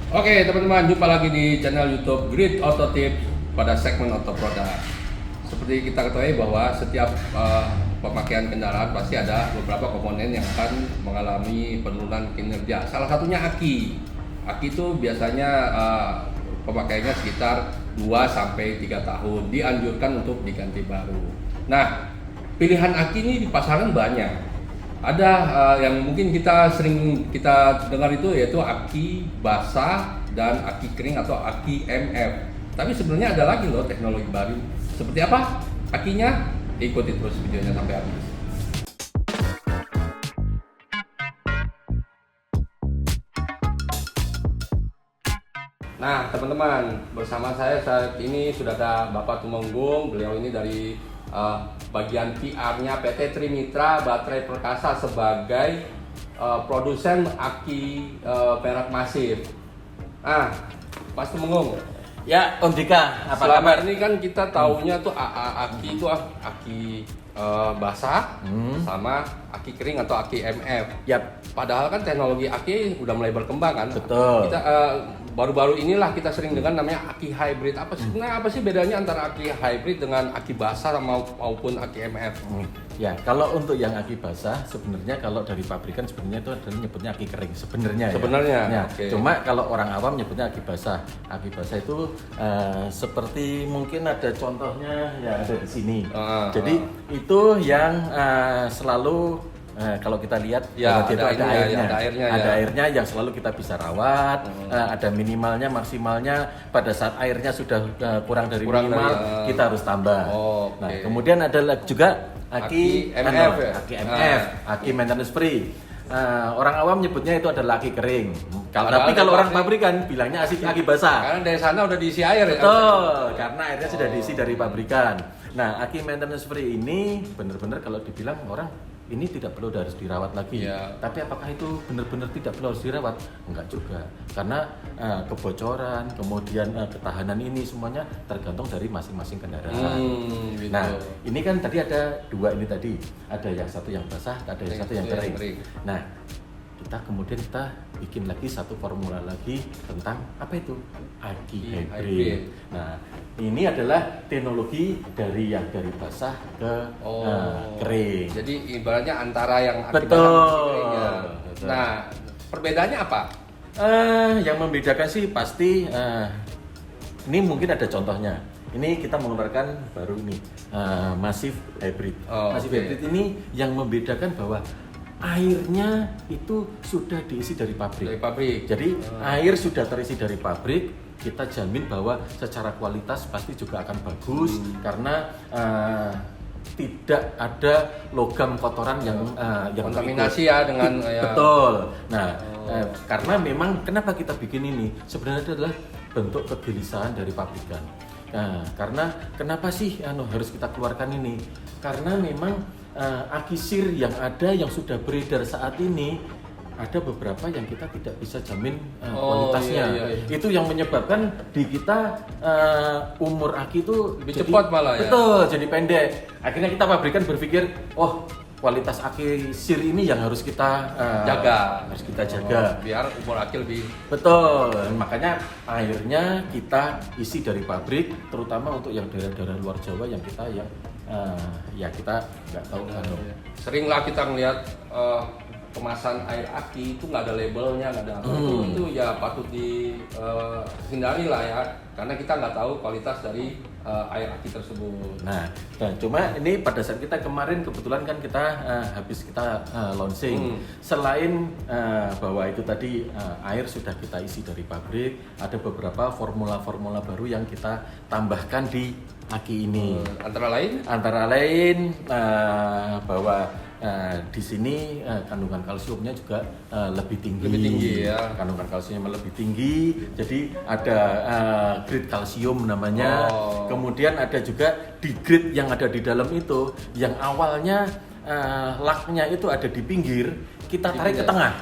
Oke teman-teman, jumpa lagi di channel YouTube Grid Auto Tips pada segmen Auto Product. Seperti kita ketahui bahwa setiap pemakaian kendaraan pasti ada beberapa komponen yang akan mengalami penurunan kinerja. Salah satunya aki. Aki itu biasanya pemakaiannya sekitar 2-3 tahun. Dianjurkan untuk diganti baru. Nah, pilihan aki ini di pasaran banyak. Ada yang mungkin sering kita dengar itu yaitu aki basah dan aki kering atau aki MF. Tapi sebenarnya ada lagi loh teknologi baru. Seperti apa akinya? Ikuti terus videonya sampai habis. Nah teman-teman, bersama saya saat ini sudah ada Bapak Tumenggung. Beliau ini dari bagian PR-nya PT Trimitra Baterai Perkasa sebagai produsen aki perak masif. Mas Tumenggung. Ya, Om Dika, apa Selama kabar? ini kan kita taunya tuh aki itu aki basah sama aki kering atau aki MF. Yap, Padahal kan teknologi aki udah mulai berkembang kan. betul. Kita baru-baru inilah kita sering dengar namanya aki hybrid. Apa sih bedanya antara aki hybrid dengan aki basah maupun aki MF? Ya, kalau untuk yang aki basah sebenarnya kalau dari pabrikan sebenarnya itu adalah nyebutnya aki kering sebenarnya. Sebenarnya, Ya. oke. Cuma kalau orang awam nyebutnya aki basah. Aki basah itu seperti mungkin ada contohnya ya ada di sini. Jadi itu yang selalu kalau kita lihat Ya, bahwa dia ada itu ada ininya, airnya, ya, ada airnya, ya. ada airnya yang selalu kita bisa rawat, ada minimalnya, maksimalnya. Pada saat airnya sudah kurang dari minimal, kita harus tambah. Oh, Nah, oke. kemudian ada juga aki MF ya? aki MF, aki maintenance free. Orang awam nyebutnya itu adalah aki kering. Tapi kalau orang pabrikan bilangnya aki basah. Karena dari sana udah diisi air ya. Betul, karena airnya sudah diisi dari pabrikan. Nah, aki maintenance free ini benar-benar kalau dibilang orang ini tidak perlu harus dirawat lagi. Ya. Tapi apakah itu benar-benar tidak perlu harus dirawat? Enggak juga. Karena kebocoran, kemudian ketahanan ini semuanya tergantung dari masing-masing kendaraan. Gitu. Nah, ini kan tadi ada dua ini tadi. Ada yang satu yang basah, ada yang satu yang kering. Nah, kita bikin lagi satu formula lagi tentang apa itu? Aki hybrid. Nah, ini adalah teknologi dari basah ke kering. Jadi ibaratnya antara yang aki Betul. basah dan aki kering ya. Betul. Nah, perbedaannya apa? Yang membedakan sih pasti ini mungkin ada contohnya. Ini kita mengeluarkan baru ini Massive Hybrid. Massive Hybrid ini yang membedakan bahwa airnya itu sudah diisi dari pabrik. Dari pabrik. Jadi air sudah terisi dari pabrik, kita jamin bahwa secara kualitas pasti juga akan bagus karena tidak ada logam kotoran yang kontaminasi ya dengan betul. Nah, karena memang kenapa kita bikin ini sebenarnya adalah bentuk kegelisahan dari pabrikan. Nah, karena kenapa sih harus kita keluarkan ini? Karena memang aki sir yang ada yang sudah beredar saat ini ada beberapa yang kita tidak bisa jamin kualitasnya. Iya. Itu yang menyebabkan di kita umur aki itu Lebih cepat malah ya. Betul, jadi pendek. Akhirnya kita pabrikan berpikir, oh kualitas aki sir ini yang harus kita jaga. harus kita jaga. Biar umur aki lebih. Betul, makanya akhirnya kita isi dari pabrik, terutama untuk yang daerah-daerah luar Jawa yang kita ya kita nggak tahu kan. Seringlah kita ngelihat kemasan air aki itu nggak ada labelnya, nggak ada apa. Itu ya patut dihindari lah ya, karena kita nggak tahu kualitas dari air aki tersebut. Nah, cuma ini pada saat kita kemarin kebetulan kan kita habis kita launching. Selain bahwa itu tadi air sudah kita isi dari pabrik, ada beberapa formula-formula baru yang kita tambahkan di aki ini. Antara lain bahwa di sini kandungan kalsiumnya juga lebih tinggi ya. Kandungan kalsiumnya lebih tinggi, jadi ada grade kalsium namanya. Kemudian ada juga di grade yang ada di dalam itu, yang awalnya laknya itu ada di pinggir, kita tarik ke tengah.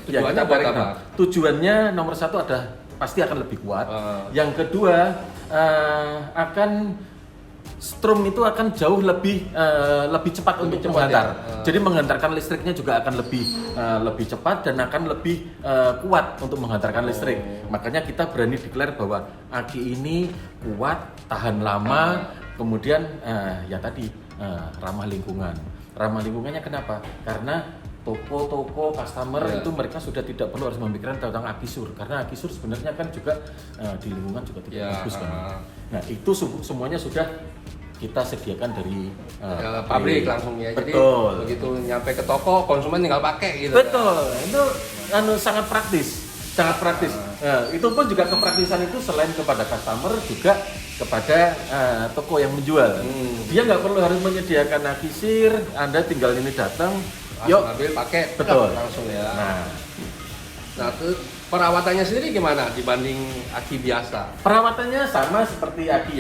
Tujuannya buat apa? Tujuannya nomor satu ada pasti akan lebih kuat. Yang kedua akan strum itu akan jauh lebih cepat untuk cepat, menghantar. ya. Jadi menghantarkan listriknya juga akan lebih cepat dan akan lebih kuat untuk menghantarkan listrik. Makanya kita berani declare bahwa aki ini kuat, tahan lama, kemudian ya tadi ramah lingkungan. Ramah lingkungannya kenapa? Karena toko-toko customer itu mereka sudah tidak perlu harus memikirkan tentang aki sur, karena aki sur sebenarnya kan juga di lingkungan juga tidak bagus kan. Nah itu semuanya sudah kita sediakan dari pabrik langsung ya. Jadi betul. begitu nyampe ke toko konsumen tinggal pakai gitu. Betul. Itu sangat praktis. Sangat praktis. Itu pun juga kepraktisan itu selain kepada customer juga kepada toko yang menjual. Dia nggak perlu harus menyediakan aki sir, Anda tinggal ini datang, yuk ambil pakai, betul langsung ya. Nah tuh perawatannya sendiri gimana dibanding aki biasa? Perawatannya sama seperti aki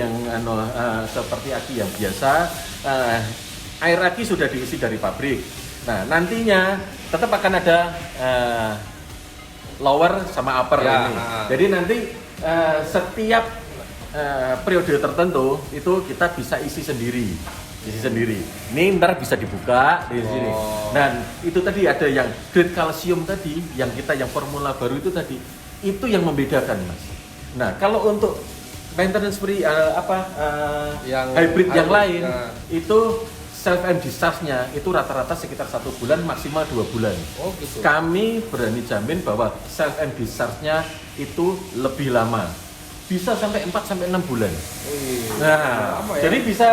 yang biasa. Air aki sudah diisi dari pabrik. Nah nantinya tetap akan ada lower sama upper ini. Jadi nanti setiap periode tertentu itu kita bisa isi sendiri. Ini ntar bisa dibuka di sini. Dan itu tadi ada yang grade kalsium tadi, yang formula baru itu tadi, itu yang membedakan mas. Nah kalau untuk maintenance free yang hybrid yang lain itu self and discharge-nya itu rata-rata sekitar 1 bulan maksimal 2 bulan. Oh gitu. Kami berani jamin bahwa self and discharge-nya itu lebih lama. Bisa sampai 4 sampai 6 bulan. Nah, ya? Jadi bisa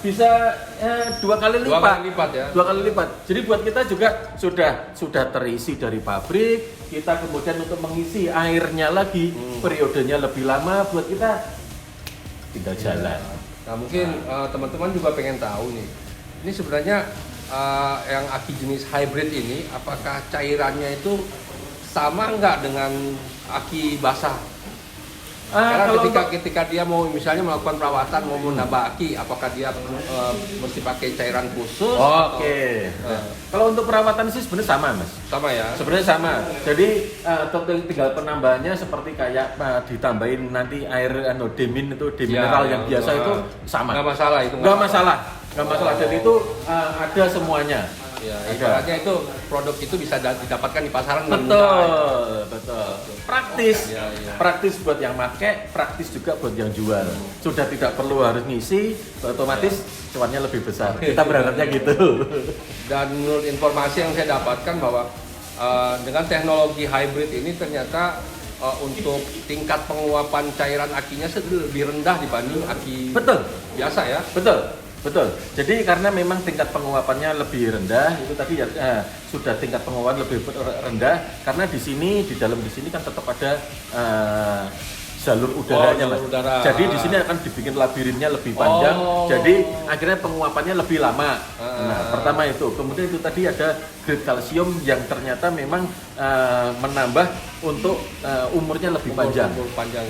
2 kali lipat ya. 2 kali lipat. Jadi buat kita juga sudah terisi dari pabrik, kita kemudian untuk mengisi airnya lagi, periodenya lebih lama, buat kita tinggal jalan. Nah, mungkin teman-teman juga pengen tahu nih. Ini sebenarnya yang aki jenis hybrid ini apakah cairannya itu sama nggak dengan aki basah? Karena ketika dia mau misalnya melakukan perawatan mau menambah aki, apakah dia mesti pakai cairan khusus? Oke. Kalau untuk perawatan sih sebenarnya sama mas. Sama ya. Sebenarnya sama. Jadi tinggal penambahannya seperti kayak ditambahin nanti air demineral yang biasa itu sama. Nggak masalah itu. Nggak masalah. Dan itu ada semuanya. Ya, ibaratnya itu produk itu bisa didapatkan di pasaran dengan mudah. Betul. Praktis. Ya. Praktis buat yang pakai, praktis juga buat yang jual. Sudah tidak perlu harus ngisi, otomatis cuannya lebih besar. Kita berharapnya gitu. Dan menurut informasi yang saya dapatkan bahwa dengan teknologi hybrid ini ternyata untuk tingkat penguapan cairan akinya lebih rendah dibanding aki biasa ya. Betul. Jadi karena memang tingkat penguapannya lebih rendah, itu tadi sudah tingkat penguapan lebih rendah karena di dalam di sini kan tetap ada jalur udaranya mas. Jadi di sini akan dibikin labirinnya lebih panjang. Jadi akhirnya penguapannya lebih lama. Nah, pertama itu. Kemudian itu tadi ada grade kalsium yang ternyata memang menambah untuk umurnya lebih panjang.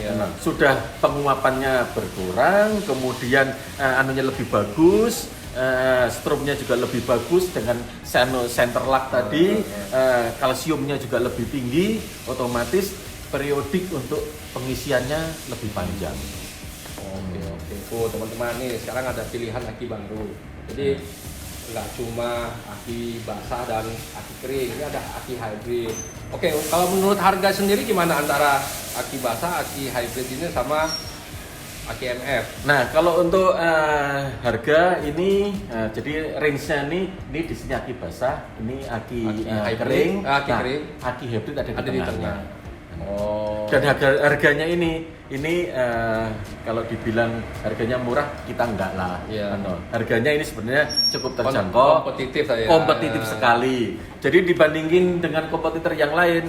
Ya. Nah, sudah penguapannya berkurang, kemudian anunya lebih bagus. Strumnya juga lebih bagus dengan center lock tadi, kalsiumnya juga lebih tinggi, otomatis periodik untuk pengisiannya lebih panjang. Oke. Teman-teman nih sekarang ada pilihan aki baru. Jadi nggak cuma aki basah dan aki kering, ini ada aki hybrid. Oke, kalau menurut harga sendiri gimana antara aki basah, aki hybrid ini sama aki MF? Nah, kalau untuk harga ini, jadi range-nya ini di sini aki basah, ini aki kering, kering. Aki hybrid ada di tengah. Dan harganya ini kalau dibilang harganya murah kita enggak lah. Harganya ini sebenarnya cukup terjangkau, kompetitif sekali. Jadi dibandingin dengan kompetitor yang lain,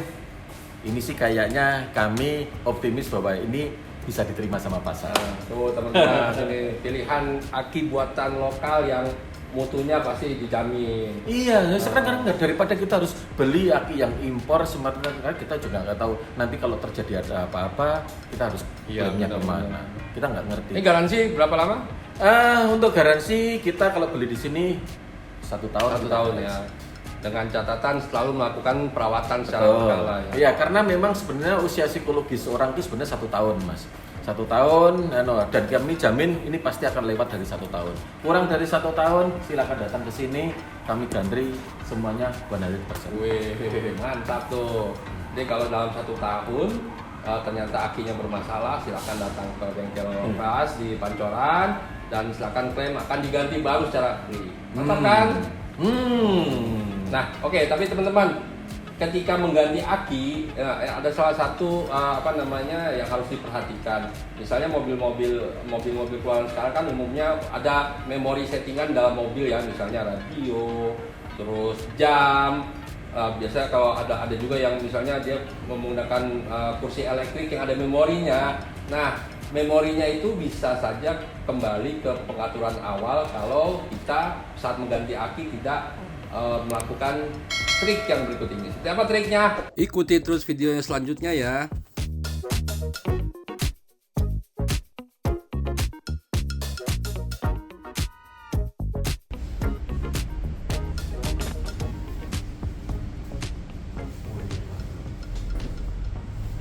ini sih kayaknya kami optimis bahwa ini bisa diterima sama pasar. Tuh teman-teman, ini pilihan aki buatan lokal yang mutunya pasti dijamin. Iya, sekarang kan daripada kita harus beli aki yang impor, sebenarnya kita juga nggak tahu nanti kalau terjadi ada apa-apa kita harus klaimnya kemana. Kita nggak ngerti. Ini garansi berapa lama? Untuk garansi kita kalau beli di sini 1 tahun. 1 tahun ya. dengan catatan selalu melakukan perawatan secara Betul. berkala ya. Iya, karena memang sebenarnya usia psikologis orang itu sebenarnya 1 tahun, Mas. 1 tahun, dan kami jamin ini pasti akan lewat dari 1 tahun. Kurang dari 1 tahun, silakan datang ke sini, kami gandri semuanya 100%. Wih, mantap tuh. Jadi kalau dalam 1 tahun ternyata akinya bermasalah, silakan datang ke bengkel Pras di Pancoran dan silakan klaim akan diganti baru secara free. Mantap kan? Nah, oke, tapi teman-teman, ketika mengganti aki ada salah satu yang harus diperhatikan. Misalnya mobil-mobil keluaran sekarang kan umumnya ada memori settingan dalam mobil ya, misalnya radio, terus jam. Biasanya kalau ada juga yang misalnya dia menggunakan kursi elektrik yang ada memorinya. Nah, memorinya itu bisa saja kembali ke pengaturan awal kalau kita saat mengganti aki tidak melakukan trik yang berikut ini. Seperti apa triknya? Ikuti terus videonya selanjutnya ya.